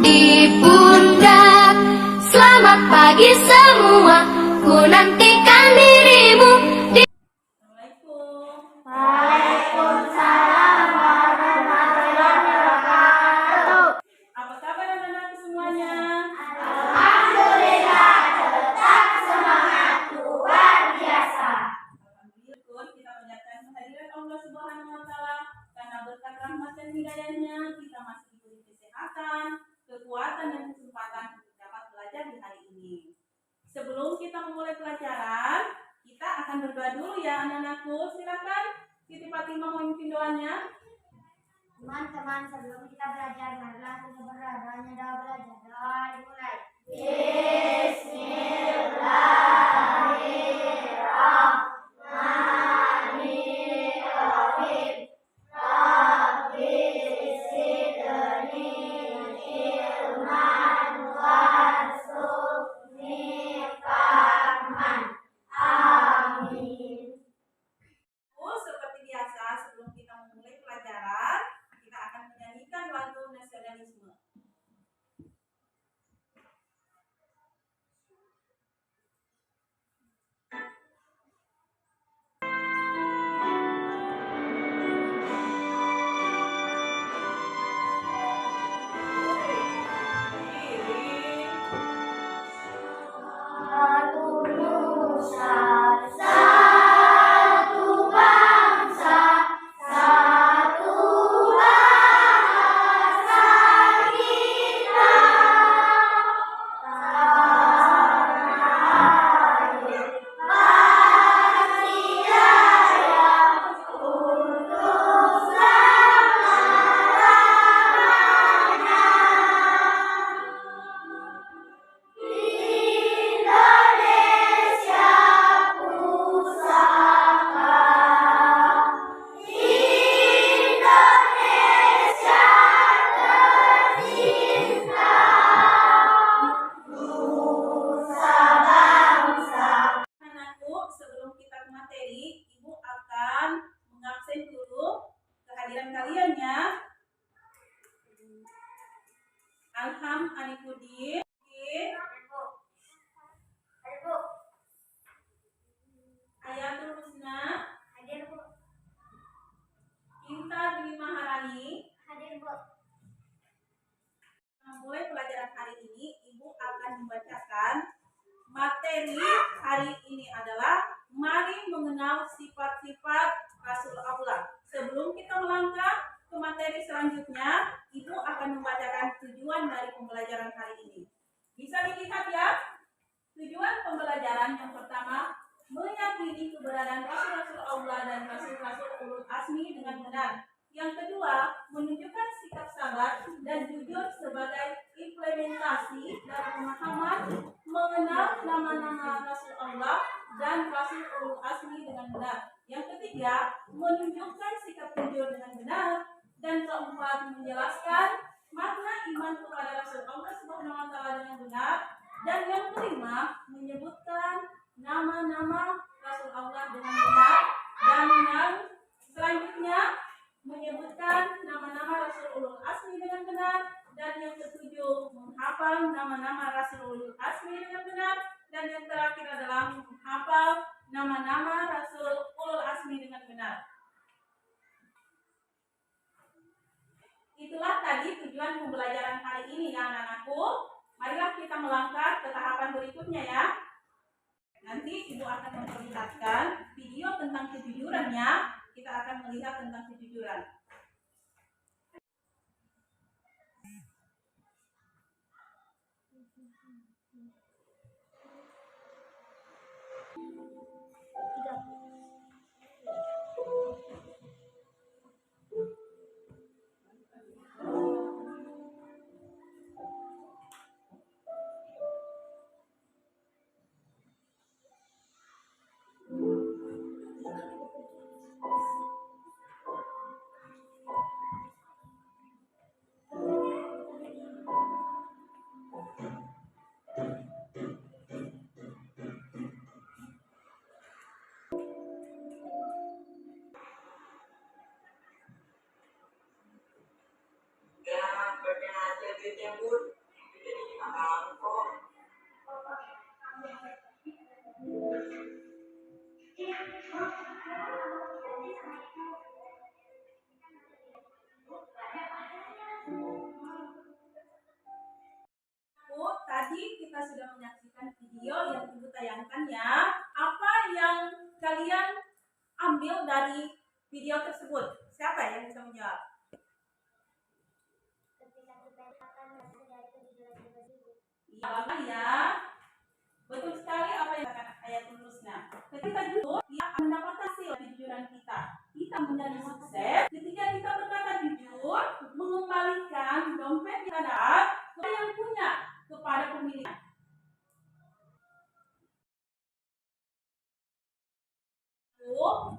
di pundak. Selamat pagi semua, ku nantikan dirimu di... Assalamualaikum. Waalaikumsalam warahmatullahi wabarakatuh. Apa kabar anak-anak semuanya? Alhamdulillah, tetap semangat luar biasa. Alhamdulillah, kita panjatkan kehadiran Allah Subhanahu wa Ta'ala karena berkat rahmat dan hidayahnya kita masih diberi kesehatan, kekuatan dan kesempatan untuk dapat belajar di hari ini. Sebelum kita memulai pelajaran, kita akan berdoa dulu ya anak-anakku. Silakan Siti Fatimah memimpin doanya. Teman-teman, sebelum kita belajar, marilah kita berdoanya doa belajar. Doa dimulai. Bismillahirrahmanirrahim. Rabbi zidni ilman warzuqni fahman. Amin. Seperti biasa, sebelum kita memulai pelajaran, kita akan menyanyikan lagu nasionalisme. Satu nusa, satu bangsa, satu bahasa kita. Tanah air pasti jaya untuk selama-lamanya. Indonesia pusaka, Indonesia tercinta, nusa bangsa. Anakku, sebelum kita ke materi, Ibu akan mengabsen dulu kehadiran kalian ya. Alham Anikudin, Ayatul Husna, Hadir Bu, Inta Dwi Maharani. hadir Bu. Mulai pelajaran hari ini, Ibu akan membacakan materi hari ini adalah mari mengenal sifat-sifat Rasul Allah. Sebelum kita melangkah ke materi selanjutnya, Ibu akan membacakan tujuan dari pembelajaran hari ini. Bisa dilihat ya, tujuan pembelajaran yang pertama, meyakini keberadaan Rasul-Rasul Allah dan Rasul-Rasul Ulul Azmi dengan benar. Yang kedua, menunjukkan sikap sabar dan jujur sebagai implementasi dari pemahaman mengenal nama-nama Rasul Allah dan Rasul Ulul Azmi dengan benar. Yang ketiga, menunjukkan sikap jujur dengan benar. Dan keempat, menjelaskan makna iman kepada Rasul Allah Subhanahu wa Ta'ala dengan benar. Dan yang kelima, menyebutkan nama-nama Rasul Allah dengan benar. Dan yang selanjutnya, menyebutkan nama-nama Rasul Ulul Azmi dengan benar. Dan yang ketujuh, menghafal nama-nama Rasul Ulul Azmi dengan benar. Dan yang terakhir adalah menghafal nama-nama Rasul Ulul Azmi dengan benar. Itulah tadi tujuan pembelajaran hari ini ya anak-anakku. Marilah kita melangkah ke tahapan berikutnya ya. Nanti Ibu akan memperlihatkan video tentang kejujurannya. Kita akan melihat tentang kejujuran. Jangan berkena timbul video tersebut? Siapa yang bisa menjawab? Ketika kita akan masuk dari kejujuran tersebut. Iya, ya. Betul sekali apa yang dikatakan ayat penerusnya. Ketika jujur, ia akan mendapat hasil kejujuran kita. Kita menjadi sukses ketika kita berkata jujur, mengembalikan dompet kita dapat kepada yang punya, kepada pemiliknya.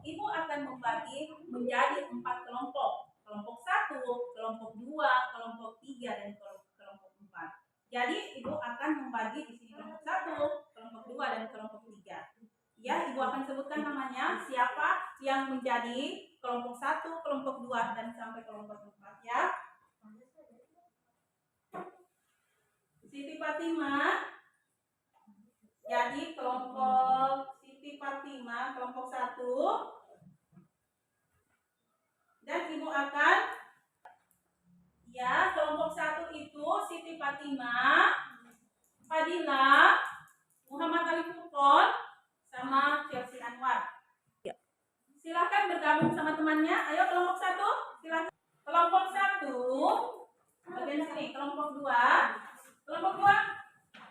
Ibu akan membagi menjadi 4 kelompok. Kelompok 1, kelompok 2, kelompok 3, dan kelompok 4. Jadi ibu akan membagi di sini kelompok 1, kelompok 2, dan kelompok 3. Ya, ibu akan sebutkan namanya siapa yang menjadi kelompok 1, kelompok 2, dan sampai kelompok 4 ya. Siti Fatimah jadi kelompok Siti Fatimah kelompok 1. Dan ibu akan ya, kelompok 1 itu Siti Fatimah, Fadila, Muhammad Ali Furqon, sama Chelsea Anwar. Silakan bergabung sama temannya. Ayo kelompok 1, silakan. Kelompok 1 bagian sini, kelompok 2. Kelompok 2.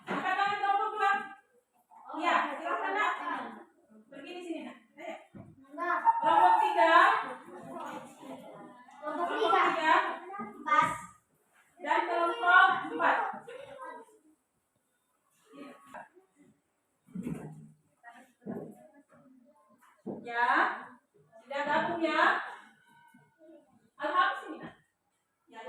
Angkat tangan kelompok 2. Iya, silakan Nak. Pergi di sini Nak. Ayo. Kelompok 3. Kelompok Kelompok 3. Pas. Dan kelompok 4. Ya, sudah gabung ya. Alhamdulillah. Ya,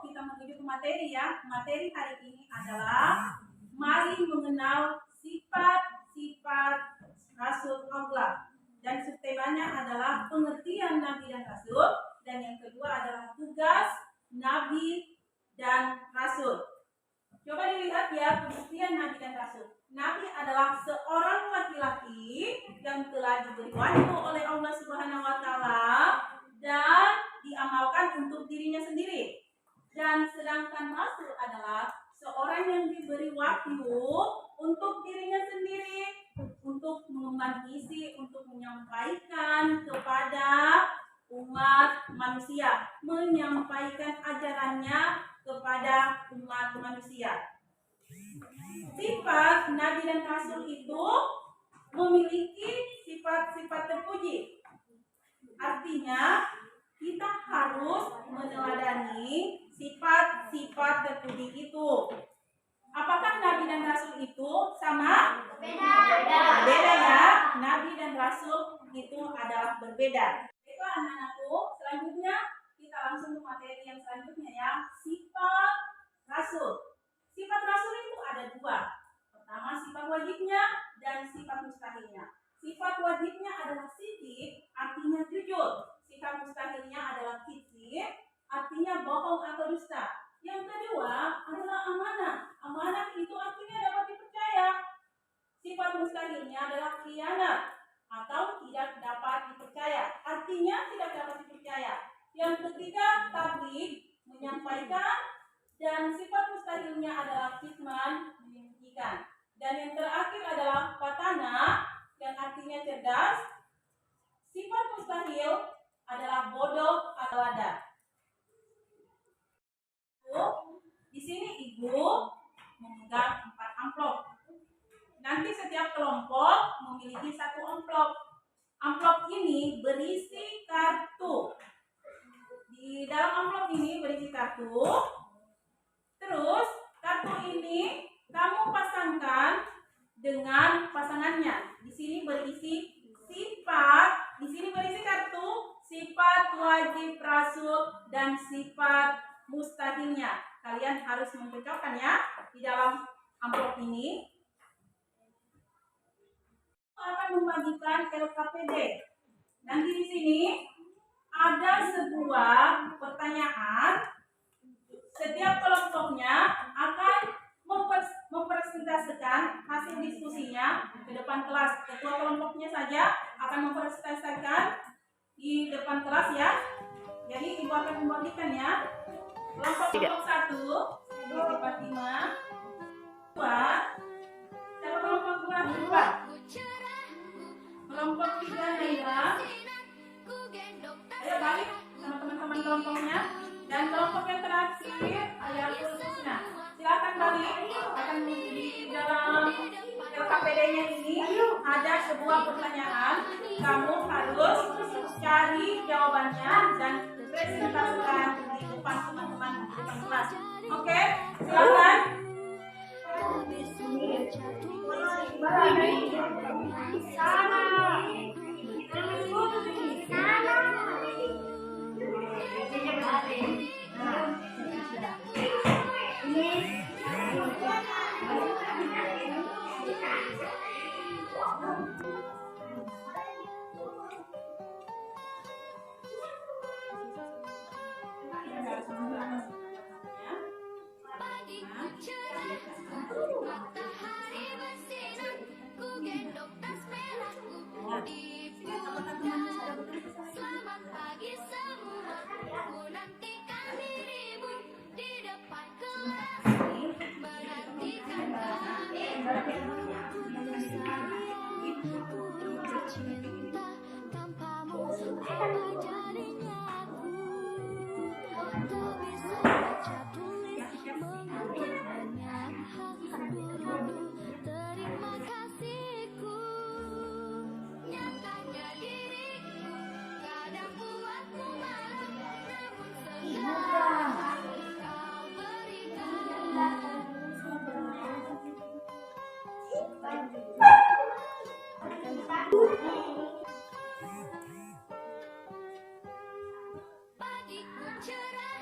kita menuju ke materi ya. Materi hari ini adalah mari mengenal sifat-sifat Rasul Allah. Dan subtemanya adalah pengertian Nabi dan Rasul. Dan yang kedua adalah tugas Nabi dan Rasul. Coba dilihat ya pengertian Nabi dan Rasul. Nabi adalah seorang laki-laki yang telah diberi wahyu oleh Allah Subhanahu wa taala dan diamalkan untuk dirinya sendiri. Dan sedangkan Rasul adalah seorang yang diberi wahyu untuk dirinya sendiri, untuk mengemban isi, untuk menyampaikan kepada umat manusia, menyampaikan ajarannya kepada umat manusia. Sifat Nabi dan Rasul itu memiliki sifat-sifat terpuji. Artinya kita harus meneladani sifat-sifat terpuji itu. Apakah Nabi dan Rasul itu sama? Beda. Beda ya. Nabi dan Rasul itu adalah berbeda. Baiklah anak-anakku, selanjutnya kita langsung ke materi yang selanjutnya ya. Sifat Rasul. Sifat Rasul itu ada 2. Pertama sifat wajibnya dan sifat mustahilnya. Sifat wajibnya adalah siddiq, artinya jujur. Sifat mustahilnya adalah kizib, artinya bohong atau dusta. Yang kedua adalah amanah. Amanah itu artinya dapat dipercaya. Sifat mustahilnya adalah khianat atau tidak dapat dipercaya. Artinya tidak dapat dipercaya. Yang ketiga tabligh, menyampaikan. Dan sifat mustahilnya adalah kitman, menyembunyikan. Dan yang terakhir adalah fatana, yang artinya cerdas. Sifat mustahil adalah bodoh atau lada. Di sini ibu memegang 4 amplop. Nanti setiap kelompok memiliki 1 amplop. Amplop ini berisi kartu. Di dalam amplop ini berisi kartu. Terus kartu ini kamu pasangkan dengan pasangannya. Di sini berisi sifat, di sini berisi kartu, sifat wajib Rasul dan sifat mustahilnya. Kalian harus mencocokkan ya di dalam amplop ini. Akan membagikan LKPD. Nanti di sini ada sebuah pertanyaan. Setiap kelompoknya akan mempresentasikan hasil diskusinya ke depan kelas. Ketua kelompoknya saja akan mempresentasikan di depan kelas ya. Jadi ibu akan membagikan ya. Kelompok 1, Siti Fatimah. 2, siapa kelompok 2? Kelompok 3 Naila. di dalam LKPD-nya ini ada sebuah pertanyaan. Kamu harus cari jawabannya dan presentasikan di depan teman-teman di depan kelas. Oke, silakan. Pagiku cerah, matahari bersinar, ku gendong tas merahku di pundak. Selamat pagi semua, ku nantikan dirimu di depan kelas, menantikan kami. Ku tercinta, tanpamu apa jadinya aku? Tak bisa baca tulis, mengerti banyak hal. Guruku, terima kasihku. Nyatanya diriku kadang buatku marah, namun segala kau berikan. Pagiku cerah,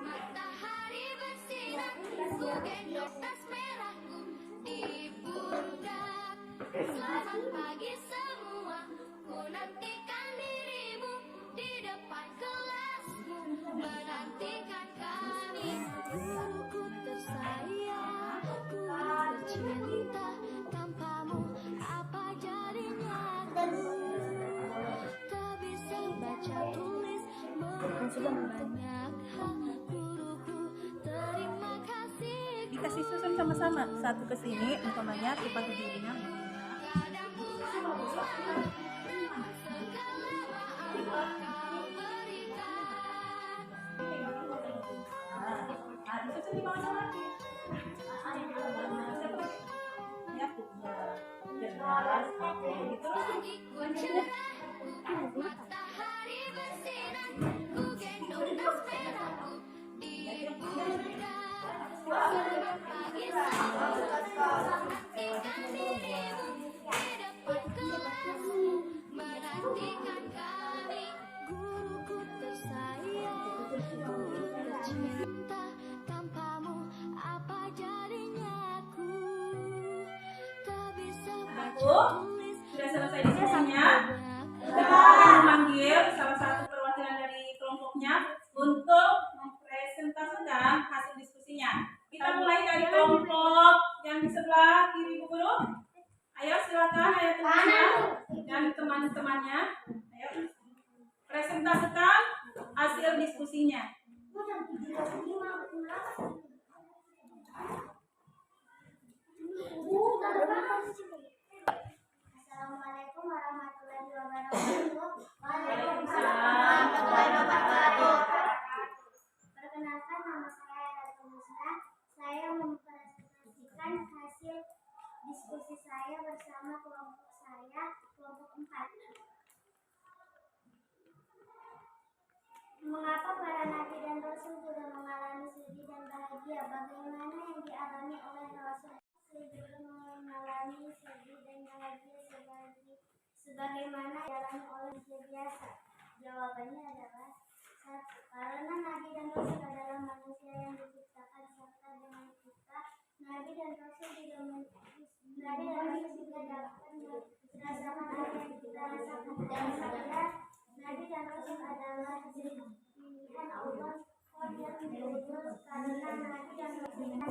matahari bersinar, ku gendong tas merahku di pundak. Selamat pagi semua, ku nantikan dirimu di depan kelas, menantikan kami. Guruku tersayang, ku tercinta, tanpamu apa jadinya aku? Tak bisa baca tulis, mengerti banyak hal. Guruku, terima kasih. Dikasih susun sama-sama. Satu ke sini, umpamanya sifat dirinya. Kadang buatku marah, namun segala maaf kau berikan. Disusun di bawah lagi. Ya, jelas. Gitu. Pagiku cerah, matahari bersinar, ku gendong tas merahku di pundak. Selamat pagi semua, menantikan dirimu di depan kelas, menantikan kami. Guruku tersayang, ku tercinta, tanpamu apa jadinya aku? Tak bisa baca tulis, Sudah selesai diskusinya. Kita akan memanggil salah satu perwakilan dari kelompoknya untuk mempresentasikan hasil diskusinya. Kita mulai dari kelompok yang di sebelah kiri Bu Guru. Ayo silakan, ayo temannya dan teman-temannya. Ayo presentasikan hasil diskusinya. Assalamualaikum warahmatullahi wabarakatuh. Waalaikumsalam warahmatullahi wabarakatuh. Perkenalkan, nama saya Ratu Musna. Saya mempresentasikan hasil diskusi saya bersama kelompok saya, kelompok 4. Mengapa para nabi dan rasul juga mengalami sedih dan bahagia? Bagaimana yang dialami oleh rasul juga mengalami sedih dan bahagia sebagaimana dialami oleh manusia biasa? Jawabannya adalah karena nabi dan rasul adalah manusia yang diciptakan serta dengan kita. Nabi dan rasul juga dapat merasakan apa yang kita rasakan. Dan saya, nabi dan rasul adalah pilihan Allah yang diutus karena nabi dan rasul.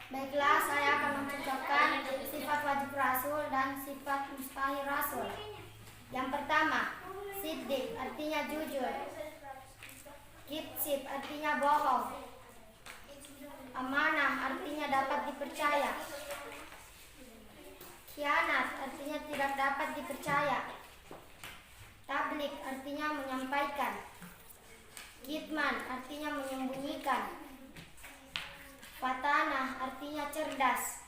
Baiklah, saya akan mencontohkan sifat wajib rasul dan sifat mustahil rasul. Yang pertama, siddiq artinya jujur, kitsib artinya bohong, amanah artinya dapat dipercaya, khianat artinya tidak dapat dipercaya, tablik artinya menyampaikan, Kitman artinya menyembunyikan. Fatana artinya cerdas.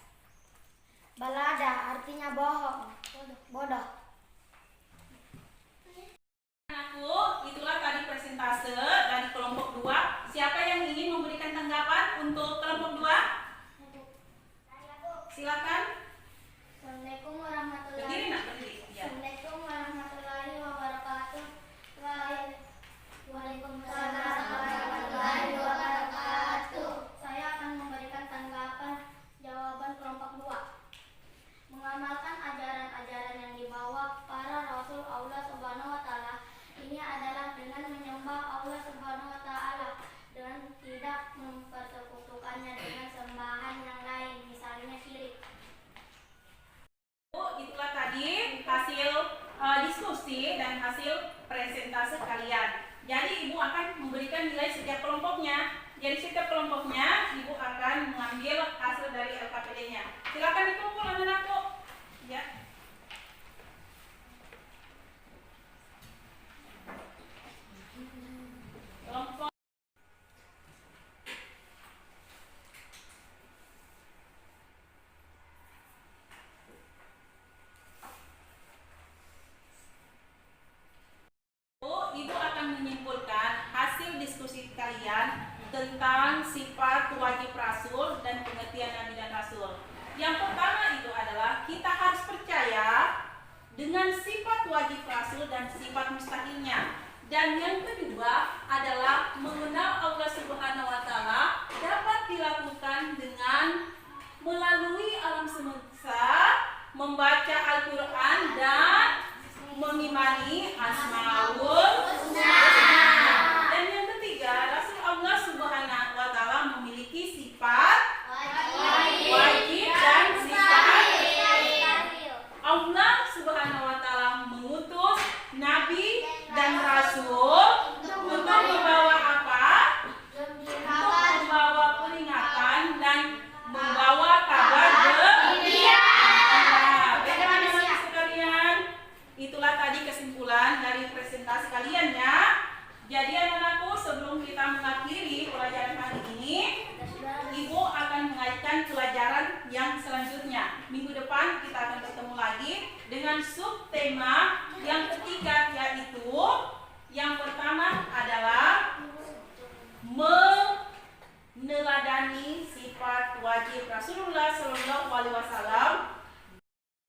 Balada artinya bohong, bodoh. Anakku, itulah tadi presentase dari kelompok 2. Siapa yang ingin memberikan tanggapan untuk kelompok 2? Silakan. Assalamualaikum warahmatullahi Berdiri nak, berdiri. Ya. Assalamualaikum warahmatullahi wabarakatuh. Waalaikumsalam warahmatullahi wabarakatuh. Saya akan memberikan tanggapan jawaban kelompok 2. Mengamalkan ajaran-ajaran yang dibawa para Rasul Allah Subhanahu wa Ta'ala ini adalah dengan menyembah Allah Subhanahu wa Ta'ala dan tidak mempersekutukannya dengan sembahan yang lain, misalnya syirik. Itulah tadi hasil diskusi dan hasil presentase kalian. Jadi Ibu akan memberikan nilai setiap kelompoknya. Jadi setiap kelompoknya Ibu akan mengambil hasil dari LKPD-nya. Silakan dikumpul anak-anakku. Ya. Kelompok Ibu akan menyimpulkan hasil diskusi kalian tentang sifat wajib Rasul dan pengertian Nabi dan Rasul. Yang pertama itu adalah kita harus percaya dengan sifat wajib Rasul dan sifat mustahilnya. Dan yang kedua adalah mengenal Allah Subhanahu wa Ta'ala dapat dilakukan dengan melalui alam semesta, membaca Al-Quran dan mengimani Asmaul Husna. Dan yang ketiga, Rasul Allah Subhanahu wa Ta'ala memiliki sifat wajib dan sifat Allah Subhanahu wa Ta'ala mengutus Nabi dan Rasul untuk membawa apa? Untuk membawa peringatan dan membawa kabar gembira. Bagaimana sekalian? Itulah tadi kesimpulan dari presentasi kalian ya. Jadi anak-anakku, sebelum kita mengakhiri pelajaran hari ini, Ibu akan mengaitkan pelajaran yang selanjutnya. Minggu depan kita akan bertemu lagi dengan subtema yang ketiga, yaitu yang pertama adalah meneladani sifat wajib Rasulullah Shallallahu Alaihi Wasallam.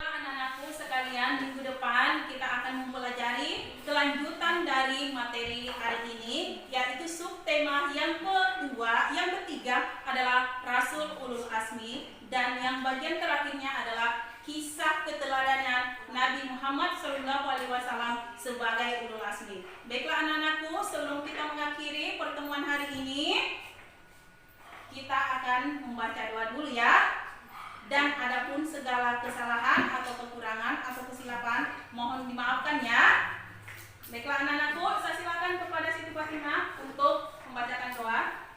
Anak-anakku sekalian, minggu depan kita akan mempelajari kelanjutan dari materi hari ini, yaitu subtema yang kedua, yang ketiga adalah Rasul Ulul Azmi, dan yang bagian terakhirnya adalah kisah keteladanan Nabi Muhammad SAW sebagai Ulul Azmi. Baiklah anak-anakku, sebelum kita mengakhiri pertemuan hari ini, kita akan membaca doa dulu ya. Dan adapun segala kesalahan atau kekurangan atau kesilapan mohon dimaafkan ya. Baiklah anak-anakku, saya silakan kepada Siti Fatimah untuk membacakan doa.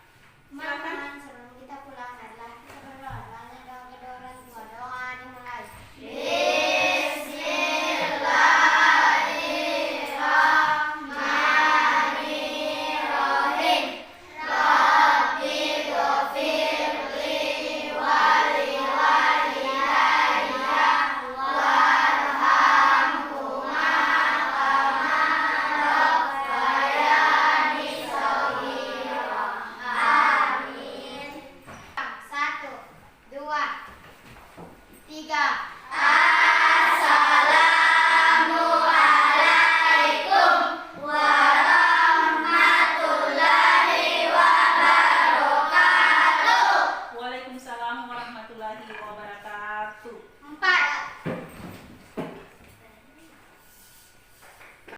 Silakan. Sebelum kita pulang adalah kita berdoa dan kedua orang tua. Doa dimulai. Waalaikumsalam warahmatullahi wabarakatuh. 4.